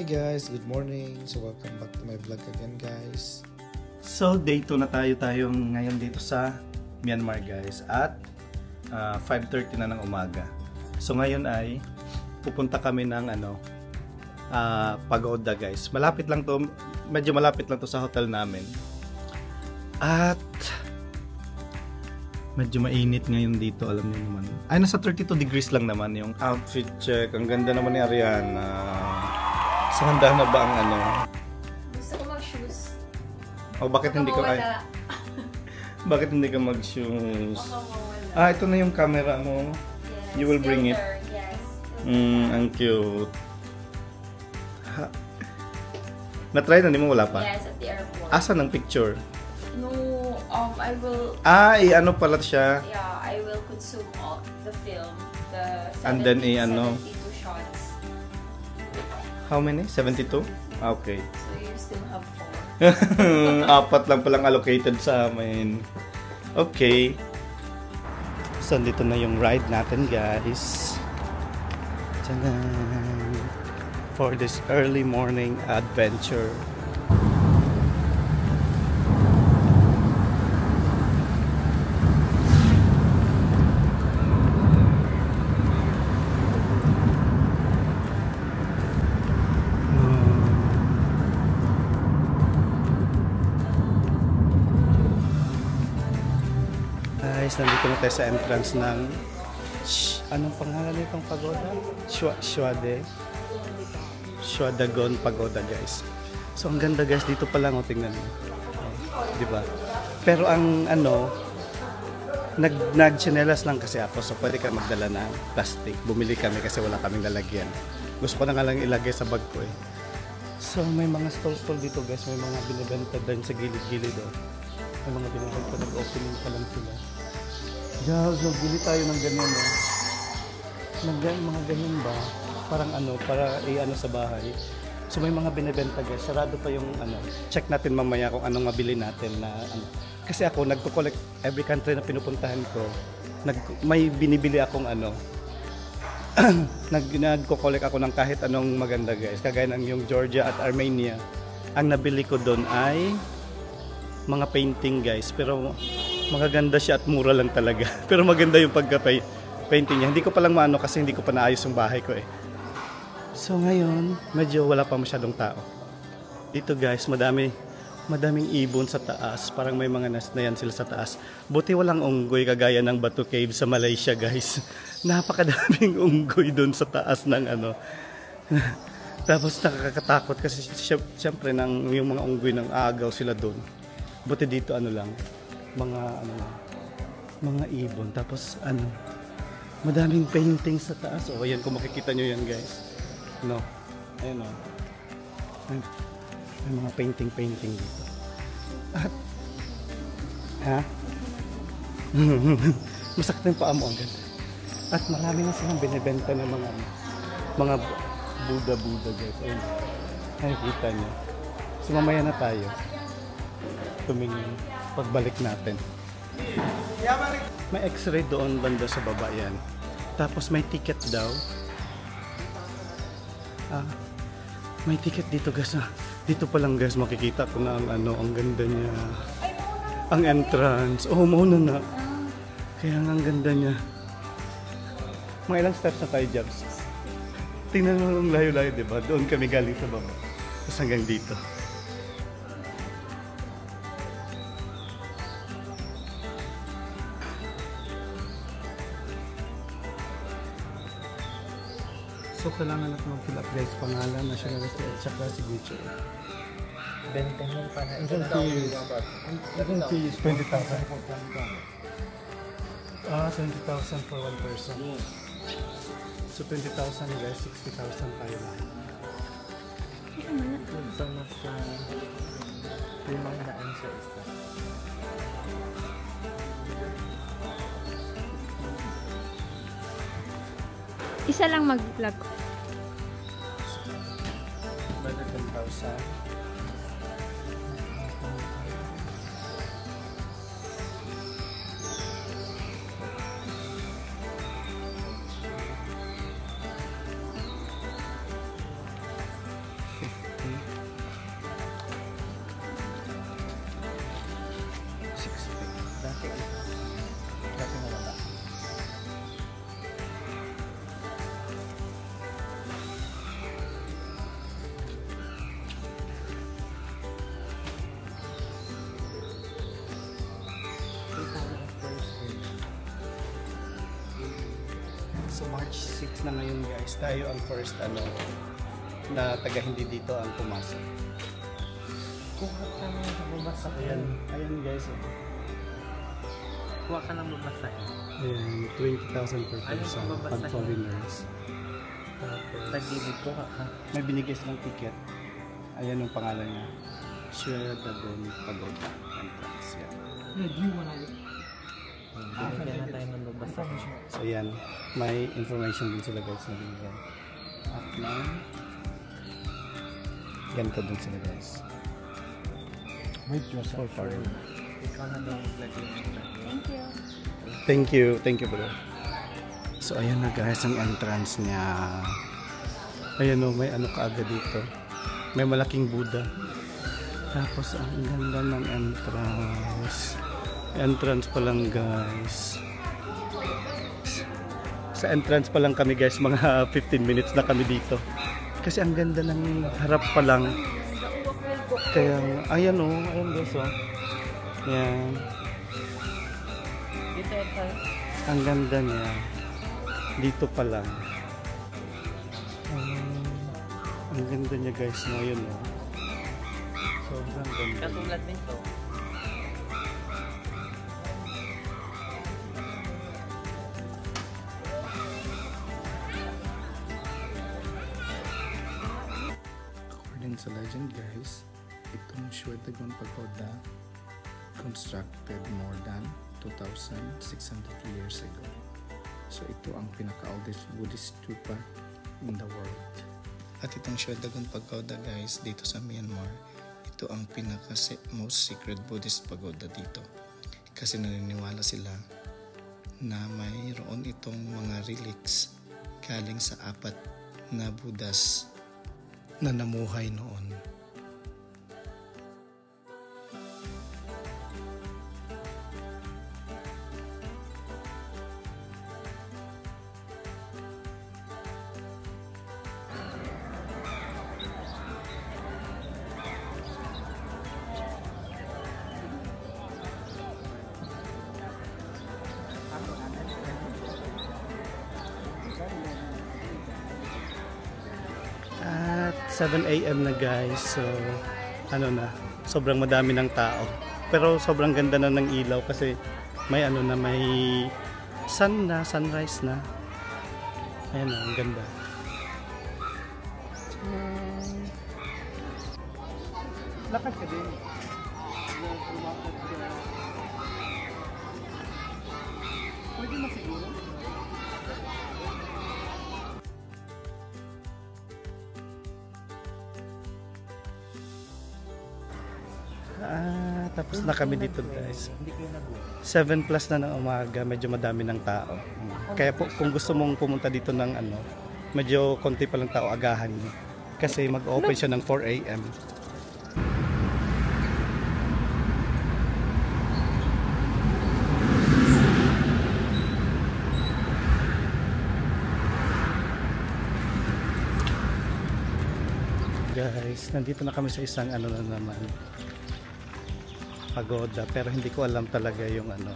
Hey guys, good morning. So welcome back to my vlog again guys. So day 2 na tayo ngayon dito sa Myanmar guys at 5:30 na ng umaga. So ngayon ay pupunta kami ng Pagoda guys. Malapit lang to, medyo malapit lang to sa hotel namin. At medyo mainit ngayon dito, alam niyo naman. Ay, nasa 32 degrees lang naman yung outfit check. Ang ganda naman ni Ariana. Sa handa na ba ang Gusto ko mag-shoes. Oh, bakit hindi ka bakit hindi ka mag-shoes? Ah, ito na yung camera mo. Yes, You will bring it. Yes. Ang cute. Na-try na, di mo wala pa? Yes, at the airport. Asan ang picture? No, I will. Ano pala siya? Yeah, I will consume all the film, the 70, And then 72 shots. How many? 72? Okay. So you still have 4. 4 lang palang allocated sa amin. Okay. So, dito na yung ride natin, guys. Tadaan! For this early morning adventure. Guys, nandito na tayo sa entrance ng anong pangalan nitong pagoda? Shwadagon Pagoda guys. So ang ganda guys, dito pa lang tingnan mo. Di ba? Pero ang nagchinelas lang kasi ako, so pwede ka magdala ng plastic. Bumili kami kasi wala kaming lalagyan. Gusto ko na nga lang ilagay sa bag ko eh. So may mga stall dito guys, may mga binibenta din sa gilid-gilid oh. May mga binibenta, nag-opening pa lang sila. Yeah, so bili tayo ng ganyan eh. Mga ganyan ba? Parang para sa bahay. So may mga binibenta guys, sarado pa yung Check natin mamaya kung anong mabili natin na Kasi ako nagko-collect every country na pinupuntahan ko. May binibili akong nagko-collect ako ng kahit anong maganda guys. Kagaya ng yung Georgia at Armenia. Ang nabili ko doon ay mga painting guys, pero magaganda siya at mura lang talaga. Pero maganda yung pagka-painting niya. Hindi ko pa lang kasi hindi ko pa naayos yung bahay ko eh. So ngayon, medyo wala pa masyadong tao. Dito guys, madaming ibon sa taas. Parang may mga nest na yan sila sa taas. Buti walang unggoy kagaya ng Batu Cave sa Malaysia guys. Napakadaming unggoy doon sa taas ng Tapos nakakatakot kasi syempre yung mga unggoy nang aagaw sila doon. Buti dito lang, mga ibon. Tapos madaming painting sa taas. O ayan, kung makikita nyo yan guys. Ayan o. May mga painting dito. At masakit yung paa mo agad. At marami na silang binibenta ng mga Buddha guys. Ayan. Nakikita nyo. So mamaya na tayo tumingin pagbalik natin. May x-ray doon banda sa baba yan. Tapos may ticket daw. May ticket dito guys. Dito pa lang guys makikita ko na ang ganda niya. Ang entrance. Oh, mauna na. Kaya ang ganda niya. Mga ilang steps na tayo, Jobs? Tingnan mo ang layo-layo, diba? Doon kami galing sa baba. Tapos hanggang dito. So, kailangan natin mag-fill up guys, pangalan, nationality, at saka signature. Bentahin pa na. Ang fee is 20,000. 20,000 for one person. So, 20,000 guys, 60,000 tayo lang. So, nasa 500 siya isa. Isa lang mag-vlog. Better 10,000. So March 6 na ngayon guys, tayo ang first na taga hindi dito ang pumasok. Kuha ka ng babasahin. Ayan guys. Kuha ka ng babasahin. Ayan, 20,000 per person pag foreigners. Sa gilid ko ka. May binigay silang ticket. Ayan yung pangalan niya. Sierra Dragon Pagoda Entrance. Yan. Binigyan na tayo ng babasahin. So yan, may information din sila guys na binigyan. At na ganito din sila guys. Wait, just For foreign. Ikaw na daw maglagay. Thank you. Thank you bro. So ayan na guys ang entrance niya. Ayan o, may ano kaagad dito. May malaking Buddha. Tapos ang ganda ng entrance. Entrance pa lang guys. Sa entrance pa lang kami guys, mga 15 minutes na kami dito. Kasi ang ganda ng harap pa lang. Kaya ayan o, ayan guys o. Yan. Dito tayo. Ang ganda niya. Dito pa lang. Ang ganda niya guys ngayon oh. Sobrang ganda. Katulad nito. According sa legend guys, itong Sierra Dragon Pagoda constructed more than 2,600 years ago. So ito ang pinaka-oldest Buddhist stupa in the world. At itong Sierra Dragon Pagoda guys, dito sa Myanmar, ito ang pinaka-most secret Buddhist pagoda dito. Kasi naniniwala sila na mayroon itong mga relics galing sa 4 na Buddhas na namuhay noon. At 7 AM na guys. So ano na, sobrang madami ng tao. Pero sobrang ganda na ng ilaw kasi may ano na, may sun na, sunrise na. Ayan na, ang ganda. Lakad ka din. Pwede na siguro. Tapos na kami dito guys. 7 plus na ng umaga, medyo madami ng tao. Kaya po, kung gusto mong pumunta dito ng ano, medyo konti pa lang tao, agahan niyo. Kasi mag-open siya ng 4 AM. Guys, nandito na kami sa isang ano na naman, pagoda, pero hindi ko alam talaga yung ano,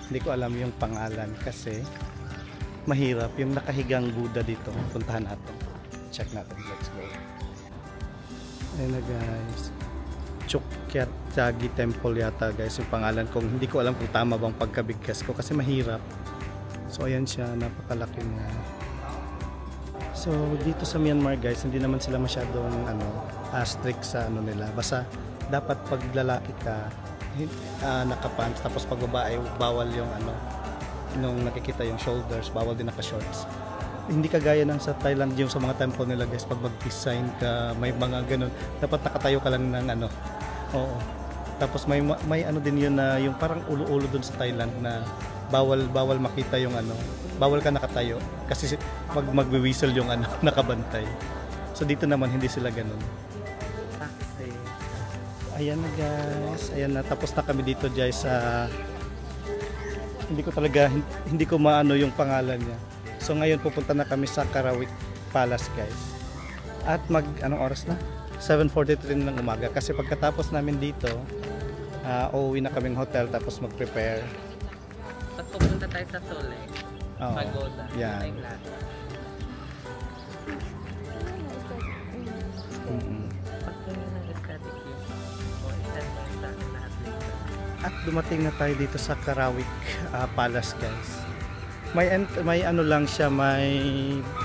hindi ko alam yung pangalan kasi mahirap yung nakahigang Buddha dito. Puntahan natin, check natin, let's go. Ayun na guys, Chukkyat Chagi Temple yata guys yung pangalan, kung hindi ko alam kung tama bang pagkabigkas ko kasi mahirap. So ayan siya, napakalaki niya. So dito sa Myanmar guys, hindi naman sila masyadong strict sa ano nila. Basta dapat pag lalaki ka nakapants, tapos pag babae bawal yung nung nakikita yung shoulders, bawal din naka-shorts. Hindi kagaya ng sa Thailand, yung sa mga temple nila guys, pag mag-peace sign ka, may mga ganun, dapat nakatayo ka lang ng oo. Tapos may din yun na yung parang ulo-ulo dun sa Thailand na bawal makita yung bawal ka nakatayo kasi pag magwi-whistle yung nakabantay. So dito naman hindi sila ganun. Taxi. Ayan na guys, ayan na, tapos na kami dito guys sa hindi ko maano yung pangalan niya. So ngayon pupunta na kami sa Karawit Palace guys. At anong oras na? 7:43 ng umaga kasi pagkatapos namin dito uuwi na kaming hotel tapos mag-prepare. Pag pupunta tayo sa Sole. Oo. Pagoda. Yan. Like that. Pag kami ng aesthetic use, o extend mo sa akin lahat dito. At dumating na tayo dito sa Karawik Palace, guys. May ano lang siya, may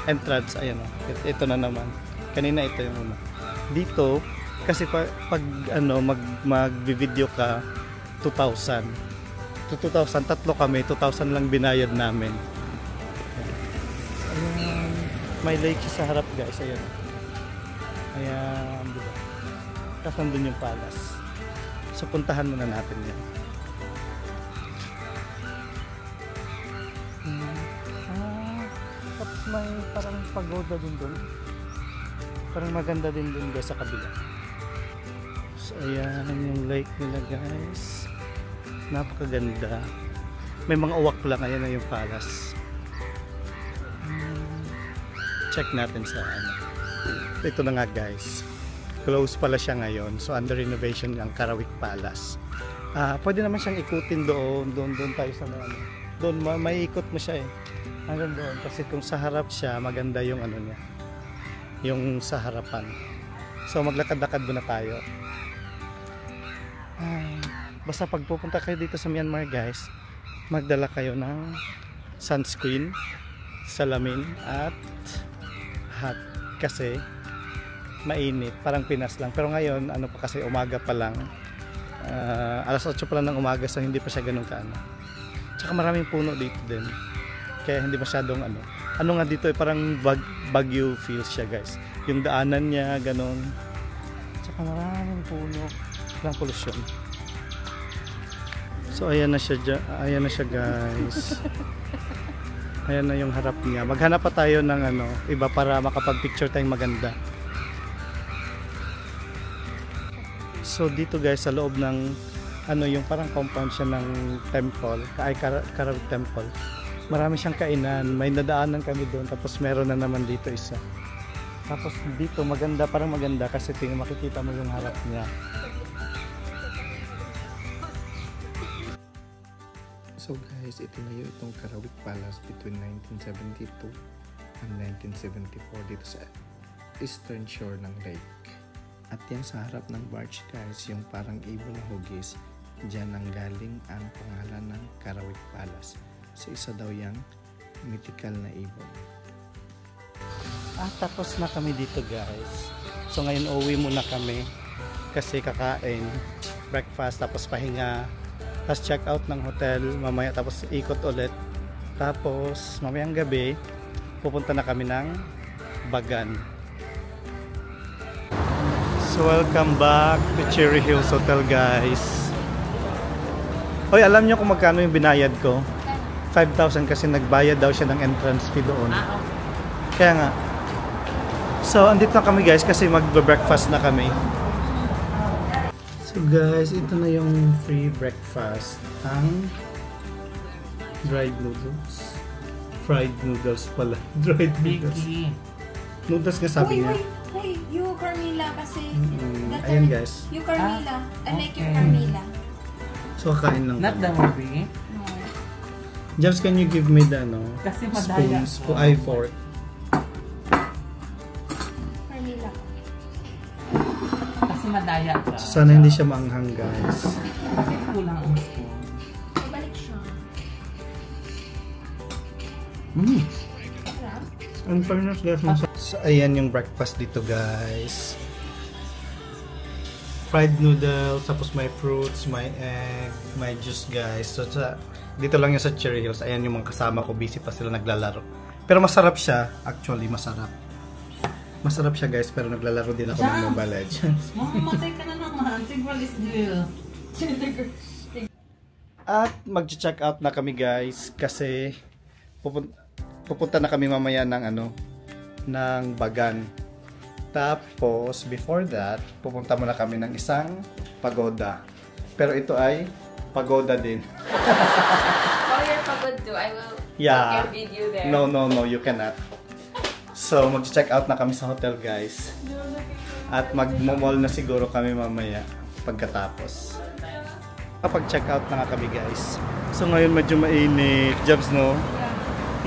entrance. Ayan o. Ito na naman. Kanina ito yung una. Dito, kasi pag ano, mag-video ka, 2,000. 2,000, tatlo kami, 2,000 lang binayad namin. Ayan. May lake siya sa harap, guys. Ayan. Ayan, diba? Tapos nandun yung palace. So, puntahan muna natin yan. Tapos may parang pagoda din doon. Parang maganda din doon guys sa kabila. So, ayan yung lake nila guys. Napakaganda. May mga uwak lang. Ayan na yung palace. Check natin sa ano. Ito na nga guys. Close pala siya ngayon. So under renovation ang Karawik Palace. Pwede naman siyang ikutin doon tayo sa ano. Doon may ikot mo siya eh. Hanggang doon kasi kung sa harap siya, maganda yung ano niya. Yung sa harapan. So maglakad-lakad muna tayo. Basta pag pupunta kayo dito sa Myanmar guys, magdala kayo ng sunscreen, salamin at hat kasi mainit, parang Pinas lang. Pero ngayon, ano pa kasi umaga pa lang. Alas 8 pa lang ng umaga so hindi pa siya ganun kaano. Tsaka maraming puno dito din. Kaya hindi masyadong ano. Ano nga dito parang Baguio feels siya guys. Yung daanan niya ganun. Tsaka maraming puno. Walang polusyon. So ayan na siya guys. Ayan na yung harap niya. Maghanap pa tayo ng ano, iba para makapag-picture tayong maganda. So dito guys sa loob ng ano yung parang compound siya ng temple, Karawik Temple. Marami siyang kainan, may nadaanan kami doon tapos meron na naman dito isa. Tapos dito maganda, parang maganda kasi makikita mo yung harap niya. So guys, ito na yung itong Karawik Palace between 1972 and 1974 dito sa eastern shore ng lake. At yan sa harap ng barge guys, yung parang ibon na hugis, dyan ang galing ang pangalan ng Karawik Palace. So isa daw yung mythical na ibon. Tapos na kami dito guys. So ngayon uwi muna kami kasi kakain, breakfast, tapos pahinga, tapos check out ng hotel, mamaya tapos ikot ulit. Tapos mamayang gabi, pupunta na kami ng Bagan. So welcome back to Cherry Hills Hotel guys. Hoy, alam niyo kung magkano yung binayad ko? 5,000 kasi nagbayad daw siya ng entrance fee doon. Kaya nga. So andito na kami guys kasi magbe-breakfast na kami. So guys, ito na yung free breakfast. Ang dried noodles. Fried noodles pala. Dried noodles. Noodles nga sabi niya. Hey, you Carmila kasi. Ayan guys. You Carmila. I like you okay. Carmila. So kakain lang. Not the movie. No. Jobs, can you give me the ano? Kasi madaya. Spoon, fork. Carmila. Kasi madaya ka. So, sana hindi siya maanghang guys. Kasi kulang ang spoon. Ibalik siya. Sarap. Ang fairness guys. So, ayan yung breakfast dito guys. Fried noodles, tapos may fruits, may egg, may juice guys. So, dito lang yung sa Cherry Hills. Ayan yung mga kasama ko, busy pa sila naglalaro. Pero masarap siya, actually masarap. Masarap siya guys, pero naglalaro din ako ng Mobile Legends. Mamamatay ka na naman. Sigwal is drill. At mag-check out na kami guys kasi pupunta na kami mamaya ng ano, ng Bagan. Tapos before that, pupunta muna kami ng isang pagoda. Pero ito ay pagoda din. Oh, you're pagod too. I will Yeah. take your video there. No, you cannot. So, mag-check out na kami sa hotel guys. At mag-mall na siguro kami mamaya pagkatapos. Kapag check out na nga kami guys. So ngayon medyo mainit. Jobs no?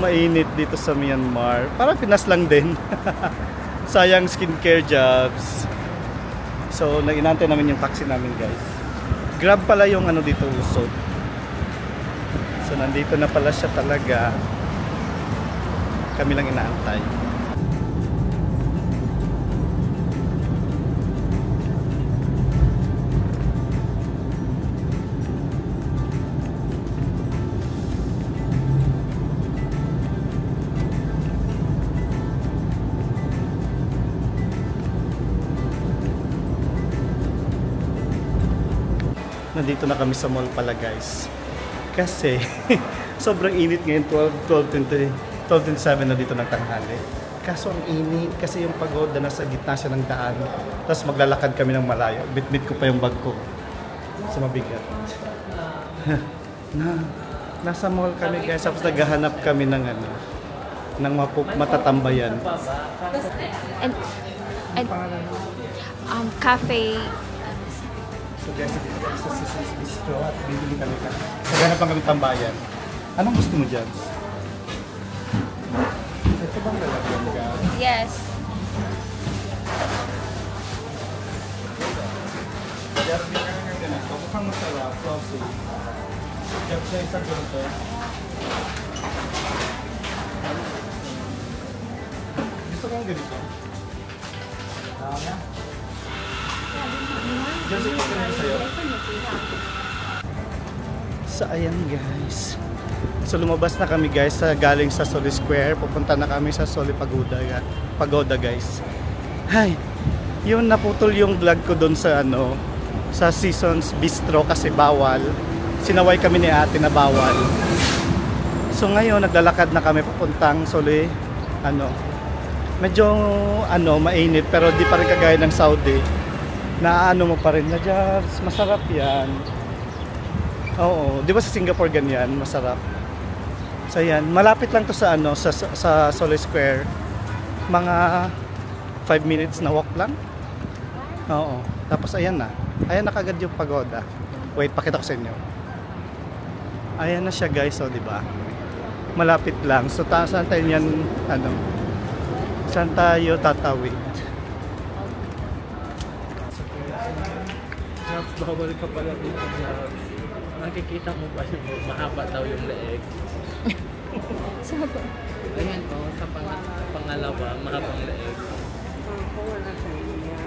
Mainit dito sa Myanmar. Parang Pinas lang din. Sayang skincare jobs. So, nag-inantay namin yung taxi namin, guys. Grab pala yung ano dito usod. So, nandito na pala siya talaga. Kami lang inaantay. Nandito na kami sa mall pala, guys. Kasi sobrang init ngayon, 12:27 na dito ng tanghali. Kaso ang init kasi yung pagoda nasa gitna siya ng daan. Tapos maglalakad kami ng malayo. Bit-bit ko pa yung bag ko. So mabigat. Nasa mall kami, guys. Tapos naghahanap kami ng ano, ng matatambayan. And cafe. So guys, dito kami sa Sis's Bistro at bibili kami ka. Naghanap lang kami tambayan. Anong gusto mo dyan? Ito bang lalagyan ka? Yes. Diyan ka nga ganito. Mukhang masarap. Flossy. Diyan siya isang ganito. Gusto ko ang ganito. So ayan, guys. So lumabas na kami, guys, galing sa Soli Square. Pupunta na kami sa Soli Pagoda, guys. Hay, yun, naputol yung vlog ko doon sa ano, sa Sis's Bistro kasi bawal. Sinaway kami ni ate na bawal. So ngayon naglalakad na kami papuntang Soli, ano, medyo ano, mainit pero di pa rin kagaya ng Saudi. Naano mo pa rin na jobs, masarap yan. Oo, di ba sa Singapore ganyan, masarap. So yan, malapit lang to sa ano, sa Soli Square. Mga 5 minutes na walk lang. Oo, tapos ayan na. Ayan na kagad yung pagoda. Wait, pakita ko sa inyo. Ayan na siya, guys, oh, di ba? Malapit lang. So saan tayo yan, ano? Saan tayo tatawid? Bawal ka pala dito, Jobs. Nakikita mo ba yung mahaba daw yung leeg? Saba. Ayan o, sa pangalawa, mahabang leeg. Wala sa iya.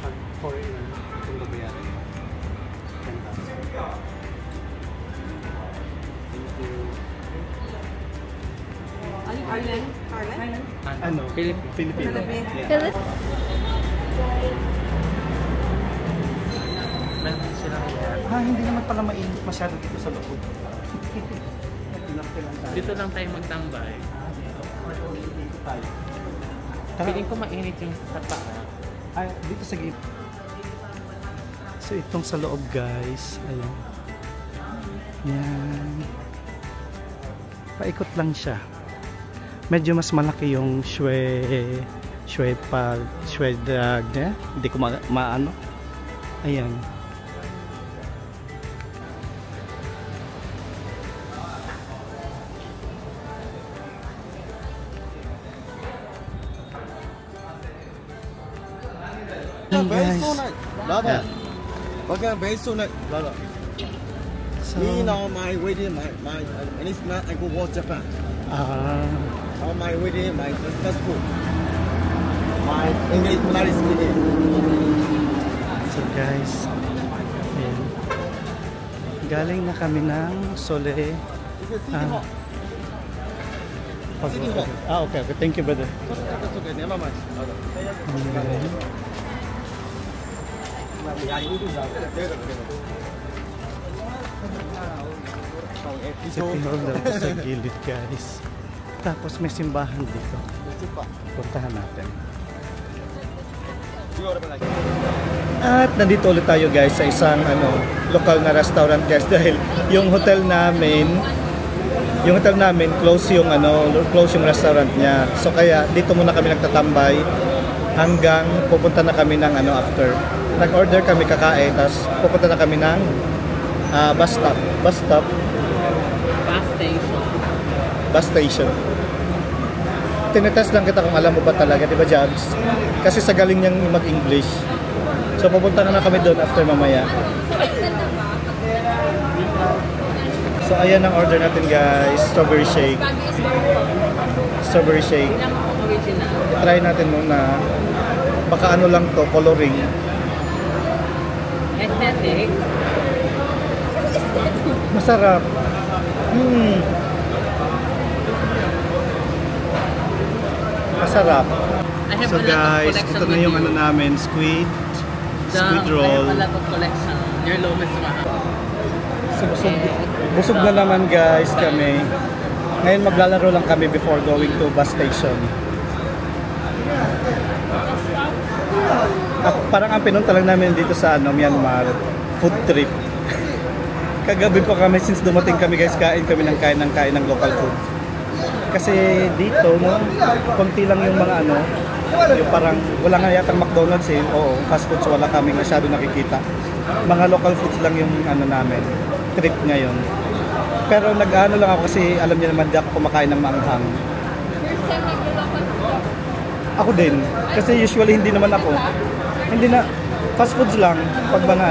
Pag foreigner, itong babayaran. 10,000. Thank you. Harlan? Ano? Filipino. Philip? Meron silang yan. Hindi naman pala mainit masyado dito sa loob. Dito lang tayo magtambay. Dito tayo. Feeling ko mainit yung sa paa. Ay, dito sa gate. So itong sa loob, guys. Ayun. Yan. Paikot lang siya. Medyo mas malaki yung shwe drag niya. Hindi ko maano. Ayan. Very soon, brother. Yeah. Okay, very soon, brother. So, Me now, my wedding, my next month I go watch Japan. On my wedding, my successful. My English marriage wedding. so guys, ayan. Galing na kami ng Soli. This is City Hall. City Hall. Okay. Thank you, brother. That's okay, never mind. City Hall daw po sa gilid, guys. Tapos may simbahan dito. Puntahan natin. At nandito ulit tayo, guys, sa isang lokal na restaurant, guys, dahil yung hotel namin close yung restaurant niya. So kaya dito muna kami nagtatambay hanggang pupunta na kami ng after. Nag-order kami kakain, tapos pupunta na kami ng Bus stop. Bus stop. Bus station. Bus station. Tinetest lang kita kung alam mo ba talaga, di ba, Jabs? Kasi sa galing niyang mag-English. So pupunta na kami doon after mamaya. So ayan ang order natin, guys. Strawberry shake. Strawberry shake. Try natin muna. Baka ano lang to, coloring. Aesthetic. Masarap. Masarap. So guys, ito na yung ano namin, squid roll. I have a lot of collection. Your lowest mahal. So, busog na naman, guys, kami. Ngayon maglalaro lang kami before going to bus station. Parang ang pinunta lang namin dito sa Myanmar, food trip. Kagabi pa kami, since dumating kami, guys, kain kami ng kain ng local food. Kasi dito, no, konti lang yung mga yung parang wala nga yatang McDonald's eh. Oo, fast foods wala kami masyado nakikita. Mga local foods lang yung namin, trip ngayon. Pero nag-ano lang ako kasi alam niyo naman di ako kumakain ng maanghang. Ako din. Kasi usually hindi naman ako. Hindi na, fast foods lang pag mga